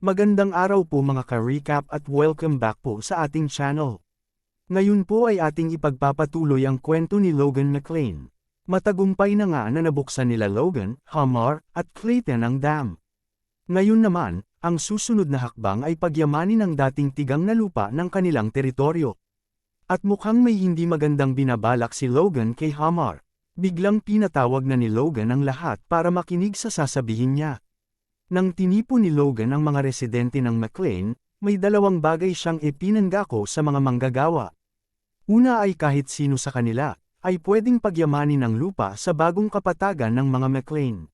Magandang araw po mga ka-recap at welcome back po sa ating channel. Ngayon po ay ating ipagpapatuloy ang kwento ni Logan McClain. Matagumpay na nga na nabuksan nila Logan, Hamar, at Clayton ang dam. Ngayon naman, ang susunod na hakbang ay pagyamanin ang dating tigang na lupa ng kanilang teritoryo. At mukhang may hindi magandang binabalak si Logan kay Hamar. Biglang pinatawag na ni Logan ang lahat para makinig sa sasabihin niya. Nang tinipon ni Logan ang mga residente ng McClain, may dalawang bagay siyang ipinanggako sa mga manggagawa. Una ay kahit sino sa kanila, ay pwedeng pagyamanin ang lupa sa bagong kapatagan ng mga McClain.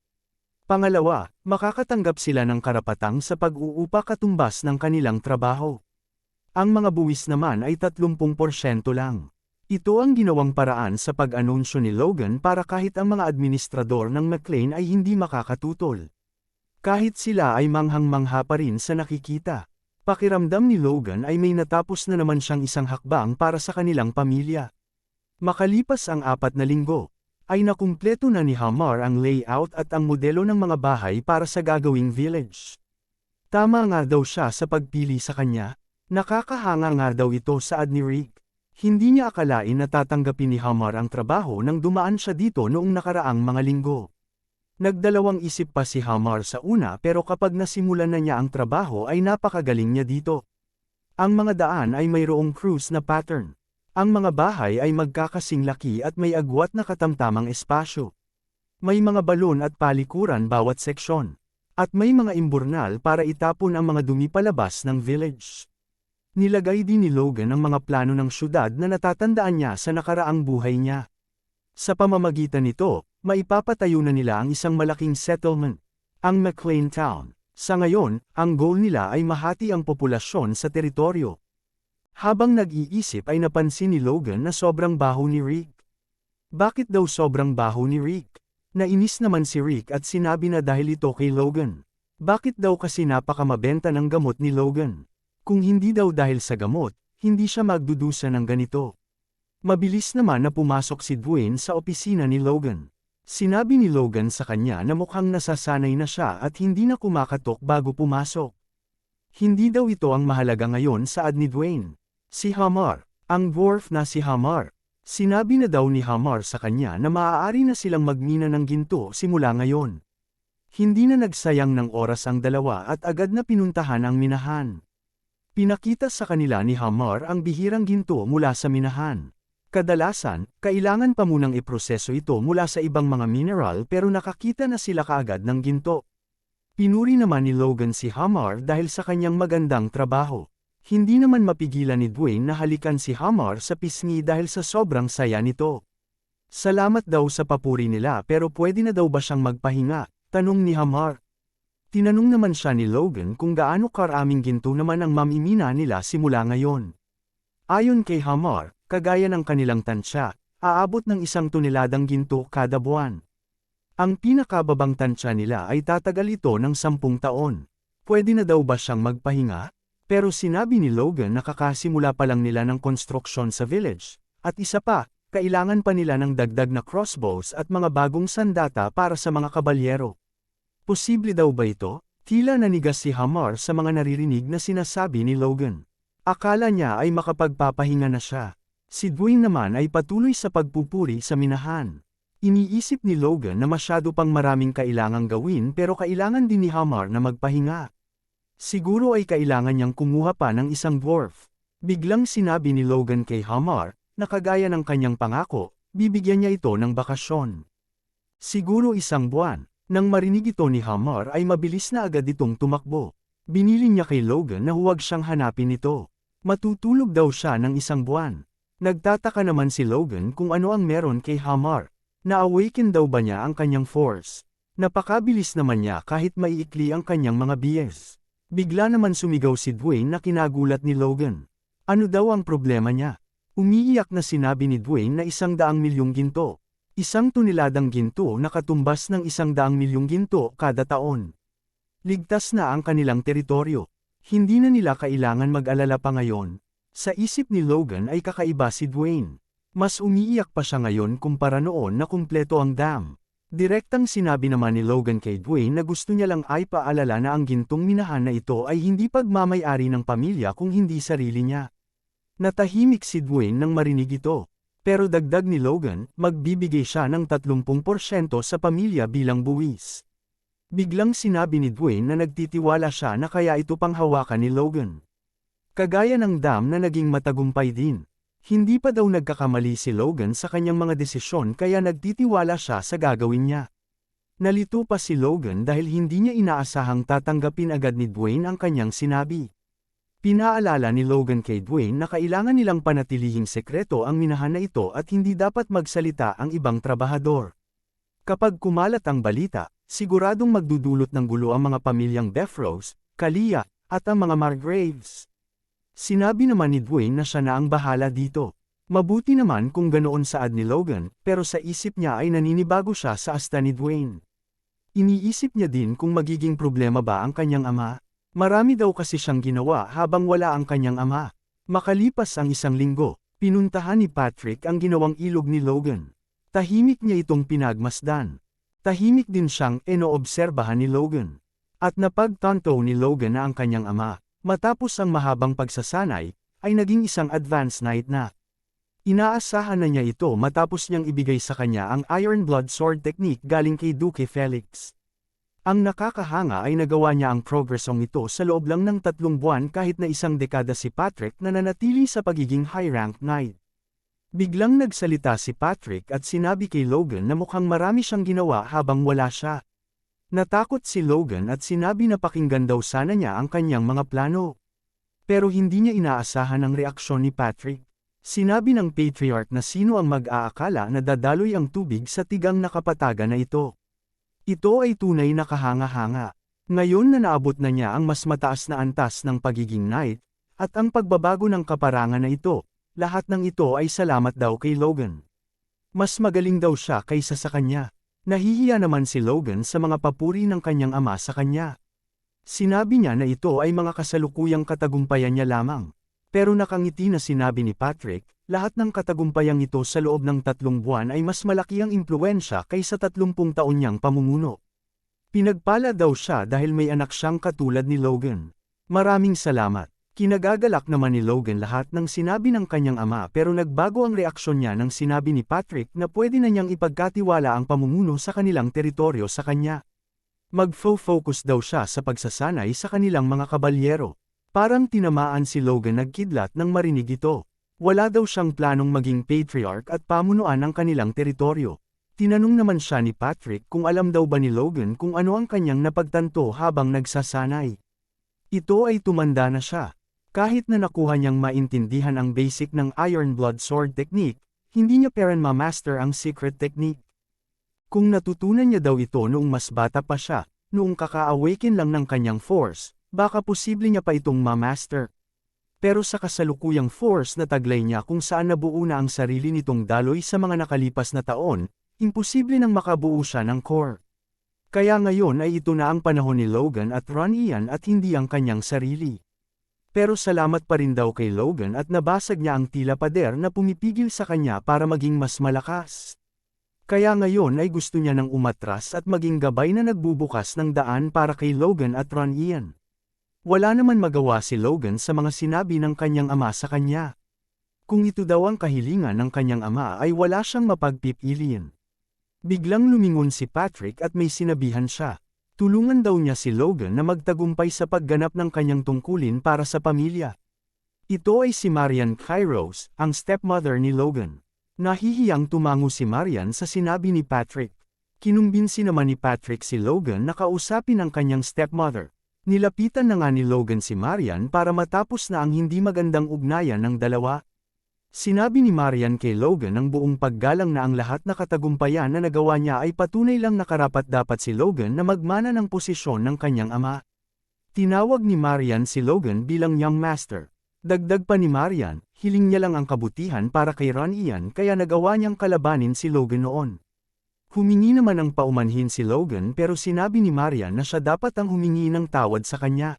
Pangalawa, makakatanggap sila ng karapatang sa pag-uupa katumbas ng kanilang trabaho. Ang mga buwis naman ay 30% lang. Ito ang ginawang paraan sa pag-anunsyo ni Logan para kahit ang mga administrador ng McClain ay hindi makakatutol. Kahit sila ay manghang-mangha pa rin sa nakikita. Pakiramdam ni Logan ay may natapos na naman siyang isang hakbang para sa kanilang pamilya. Makalipas ang 4 na linggo, ay nakumpleto na ni Hamar ang layout at ang modelo ng mga bahay para sa gagawing village. Tama nga daw siya sa pagpili sa kanya, nakakahanga nga daw ito saad ni Rick. Hindi niya akalain na tatanggapin ni Hamar ang trabaho nang dumaan siya dito noong nakaraang mga linggo. Nagdalawang isip pa si Hamar sa una pero kapag nasimulan na niya ang trabaho ay napakagaling niya dito. Ang mga daan ay mayroong cruise na pattern. Ang mga bahay ay magkakasing laki at may agwat na katamtamang espasyo. May mga balon at palikuran bawat seksyon. At may mga imburnal para itapon ang mga dumi palabas ng village. Nilagay din ni Logan ang mga plano ng syudad na natatandaan niya sa nakaraang buhay niya. Sa pamamagitan nito, maipapatayo na nila ang isang malaking settlement, ang McClain Town. Sa ngayon, ang goal nila ay mahati ang populasyon sa teritoryo. Habang nag-iisip ay napansin ni Logan na sobrang baho ni Rick. Bakit daw sobrang baho ni Rick? Nainis naman si Rick at sinabi na dahil ito kay Logan. Bakit daw kasi napakamabenta ng gamot ni Logan? Kung hindi daw dahil sa gamot, hindi siya magdudusa ng ganito. Mabilis naman na pumasok si Dwayne sa opisina ni Logan. Sinabi ni Logan sa kanya na mukhang nasasanay na siya at hindi na kumakatok bago pumasok. Hindi daw ito ang mahalaga ngayon saad ni Dwayne. Si Hamar, ang dwarf na si Hamar. Sinabi na daw ni Hamar sa kanya na maaari na silang magmina ng ginto simula ngayon. Hindi na nagsayang ng oras ang dalawa at agad na pinuntahan ang minahan. Pinakita sa kanila ni Hamar ang bihirang ginto mula sa minahan. Kadalasan, kailangan pa munang iproseso ito mula sa ibang mga mineral pero nakakita na sila kaagad ng ginto. Pinuri naman ni Logan si Hamar dahil sa kanyang magandang trabaho. Hindi naman mapigilan ni Dwayne na halikan si Hamar sa pisngi dahil sa sobrang saya nito. Salamat daw sa papuri nila pero pwede na daw ba siyang magpahinga? Tanong ni Hamar. Tinanong naman siya ni Logan kung gaano karaming ginto naman ang mamimina nila simula ngayon. Ayon kay Hamar, kagaya ng kanilang tansya, aabot ng 1 toneladang ginto kada buwan. Ang pinakababang tansya nila ay tatagal ito ng 10 taon. Pwede na daw ba siyang magpahinga? Pero sinabi ni Logan na kakasimula pa lang nila ng konstruksyon sa village. At isa pa, kailangan pa nila ng dagdag na crossbows at mga bagong sandata para sa mga kabalyero. Posible daw ba ito? Tila nanigas si Hamar sa mga naririnig na sinasabi ni Logan. Akala niya ay makapagpapahinga na siya. Si Dwayne naman ay patuloy sa pagpupuri sa minahan. Iniisip ni Logan na masyado pang maraming kailangang gawin pero kailangan din ni Hamar na magpahinga. Siguro ay kailangan niyang kumuha pa ng isang dwarf. Biglang sinabi ni Logan kay Hamar, na kagaya ng kanyang pangako, bibigyan niya ito ng bakasyon. Siguro 1 buwan. Nang marinig ito ni Hamar ay mabilis na agad itong tumakbo. Binili niya kay Logan na huwag siyang hanapin ito. Matutulog daw siya ng 1 buwan. Nagtataka naman si Logan kung ano ang meron kay Hamar. Na-awaken daw ba niya ang kanyang force? Napakabilis naman niya kahit maiikli ang kanyang mga BS. Bigla naman sumigaw si Dwayne na kinagulat ni Logan. Ano daw ang problema niya? Umiiyak na sinabi ni Dwayne na 100 milyong ginto. 1 toneladang ginto na katumbas ng 100 milyong ginto kada taon. Ligtas na ang kanilang teritoryo. Hindi na nila kailangan mag-alala pa ngayon. Sa isip ni Logan ay kakaiba si Dwayne. Mas umiiyak pa siya ngayon kumpara noon na kumpleto ang dam. Direktang sinabi naman ni Logan kay Dwayne na gusto niya lang ay paalala na ang gintong minahan na ito ay hindi pagmamay-ari ng pamilya kung hindi sarili niya. Natahimik si Dwayne nang marinig ito. Pero dagdag ni Logan, magbibigay siya ng 30% sa pamilya bilang buwis. Biglang sinabi ni Dwayne na nagtitiwala siya na kaya ito panghawakan ni Logan. Kagaya ng dam na naging matagumpay din. Hindi pa daw nagkakamali si Logan sa kanyang mga desisyon kaya nagtitiwala siya sa gagawin niya. Nalito pa si Logan dahil hindi niya inaasahang tatanggapin agad ni Dwayne ang kanyang sinabi. Pinaalala ni Logan kay Dwayne na kailangan nilang panatilihing sekreto ang minahan na ito at hindi dapat magsalita ang ibang trabahador. Kapag kumalat ang balita, siguradong magdudulot ng gulo ang mga pamilyang Beffrose, Kalia, at ang mga Margraves. Sinabi naman ni Dwayne na siya na ang bahala dito. Mabuti naman kung ganoon saad ni Logan, pero sa isip niya ay naninibago siya sa asta ni Dwayne. Iniisip niya din kung magiging problema ba ang kanyang ama. Marami daw kasi siyang ginawa habang wala ang kanyang ama. Makalipas ang 1 linggo, pinuntahan ni Patrick ang ginawang ilog ni Logan. Tahimik niya itong pinagmasdan. Tahimik din siyang inoobserbahan ni Logan. At napagtanto ni Logan na ang kanyang ama, matapos ang mahabang pagsasanay, ay naging isang advanced knight na. Inaasahan na niya ito matapos niyang ibigay sa kanya ang Iron Blood Sword technique galing kay Duke Felix. Ang nakakahanga ay nagawa niya ang progresong ito sa loob lang ng 3 buwan kahit na 1 dekada si Patrick na nanatili sa pagiging high-ranked knight. Biglang nagsalita si Patrick at sinabi kay Logan na mukhang marami siyang ginawa habang wala siya. Natakot si Logan at sinabi na pakinggan daw sana niya ang kanyang mga plano. Pero hindi niya inaasahan ang reaksyon ni Patrick. Sinabi ng patriarch na sino ang mag-aakala na dadaloy ang tubig sa tigang na kapatagan na ito. Ito ay tunay na kahanga-hanga. Ngayon na naabot na niya ang mas mataas na antas ng pagiging knight, at ang pagbabago ng kaparangan na ito, lahat ng ito ay salamat daw kay Logan. Mas magaling daw siya kaysa sa kanya. Nahihiya naman si Logan sa mga papuri ng kanyang ama sa kanya. Sinabi niya na ito ay mga kasalukuyang katagumpayan niya lamang. Pero nakangiti na sinabi ni Patrick, lahat ng katagumpayang ito sa loob ng 3 buwan ay mas malaki ang impluwensya kaysa 30 taon niyang pamumuno. Pinagpala daw siya dahil may anak siyang katulad ni Logan. Maraming salamat. Kinagagalak naman ni Logan lahat ng sinabi ng kanyang ama pero nagbago ang reaksyon niya nang sinabi ni Patrick na pwede na niyang ipagkatiwala ang pamumuno sa kanilang teritoryo sa kanya. Mag-focus daw siya sa pagsasanay sa kanilang mga kabalyero. Parang tinamaan si Logan nagkidlat nang marinig ito. Wala daw siyang planong maging patriarch at pamunuan ng kanilang teritoryo. Tinanong naman siya ni Patrick kung alam daw ba ni Logan kung ano ang kanyang napagtanto habang nagsasanay. Ito ay tumanda na siya. Kahit na nakuha niyang maintindihan ang basic ng Iron Blood Sword technique, hindi niya pa rin ma-master ang secret technique. Kung natutunan niya daw ito noong mas bata pa siya, noong kaka-awaken lang ng kanyang force, baka posible niya pa itong ma-master. Pero sa kasalukuyang force na taglay niya kung saan nabuo na ang sarili nitong daloy sa mga nakalipas na taon, imposible nang makabuo siya ng core. Kaya ngayon ay ito na ang panahon ni Logan at Ron Ian at hindi ang kanyang sarili. Pero salamat pa rin daw kay Logan at nabasag niya ang tila pader na pumipigil sa kanya para maging mas malakas. Kaya ngayon ay gusto niya ng umatras at maging gabay na nagbubukas ng daan para kay Logan at Ron Ian. Wala naman magawa si Logan sa mga sinabi ng kanyang ama sa kanya. Kung ito daw ang kahilingan ng kanyang ama ay wala siyang mapagpipilian. Biglang lumingon si Patrick at may sinabihan siya. Tulungan daw niya si Logan na magtagumpay sa pagganap ng kanyang tungkulin para sa pamilya. Ito ay si Marian Kairos, ang stepmother ni Logan. Nahihiyang tumango si Marian sa sinabi ni Patrick. Kinumbinsi naman ni Patrick si Logan na kausapin ang kanyang stepmother. Nilapitan na nga ni Logan si Marian para matapos na ang hindi magandang ugnayan ng dalawa. Sinabi ni Marian kay Logan ng buong paggalang na ang lahat na katagumpayan na nagawa niya ay patunay lang na karapat-dapat si Logan na magmana ng posisyon ng kanyang ama. Tinawag ni Marian si Logan bilang young master. Dagdag pa ni Marian, hiling niya lang ang kabutihan para kay Ron Ian kaya nagawa niyang kalabanin si Logan noon. Humingi naman ng paumanhin si Logan pero sinabi ni Marian na siya dapat ang humingi ng tawad sa kanya.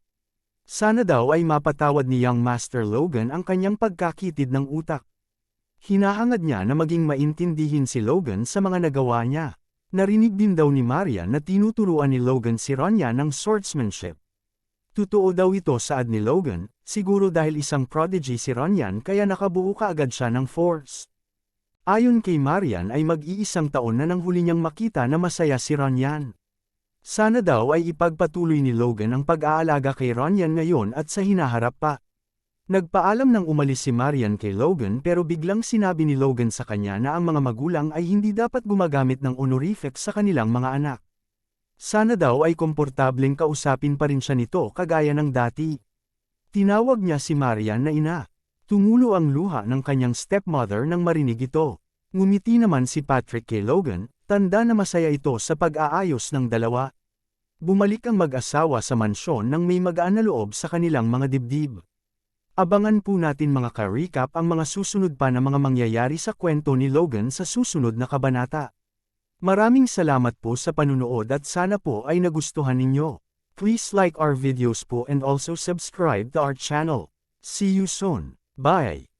Sana daw ay mapatawad ni Young Master Logan ang kanyang pagkakitid ng utak. Hinahangad niya na maging maintindihin si Logan sa mga nagawa niya. Narinig din daw ni Marian na tinuturuan ni Logan si Ronya ng swordsmanship. Totoo daw ito saad ni Logan, siguro dahil isang prodigy si Ronyan kaya nakabuo kaagad siya ng force. Ayon kay Marian ay mag-iisang taon na nang huli niyang makita na masaya si Ronyan. Sana daw ay ipagpatuloy ni Logan ang pag-aalaga kay Ronyan ngayon at sa hinaharap pa. Nagpaalam nang umalis si Marian kay Logan pero biglang sinabi ni Logan sa kanya na ang mga magulang ay hindi dapat gumagamit ng honorifics sa kanilang mga anak. Sana daw ay komportableng kausapin pa rin siya nito kagaya ng dati. Tinawag niya si Marian na ina. Tumulo ang luha ng kanyang stepmother nang marinig ito. Ngumiti naman si Patrick kay Logan, tanda na masaya ito sa pag-aayos ng dalawa. Bumalik ang mag-asawa sa mansyon nang may magaan na loob sa kanilang mga dibdib. Abangan po natin mga ka-recap ang mga susunod pa na mga mangyayari sa kwento ni Logan sa susunod na kabanata. Maraming salamat po sa panunood at sana po ay nagustuhan ninyo. Please like our videos po and also subscribe to our channel. See you soon. Bye!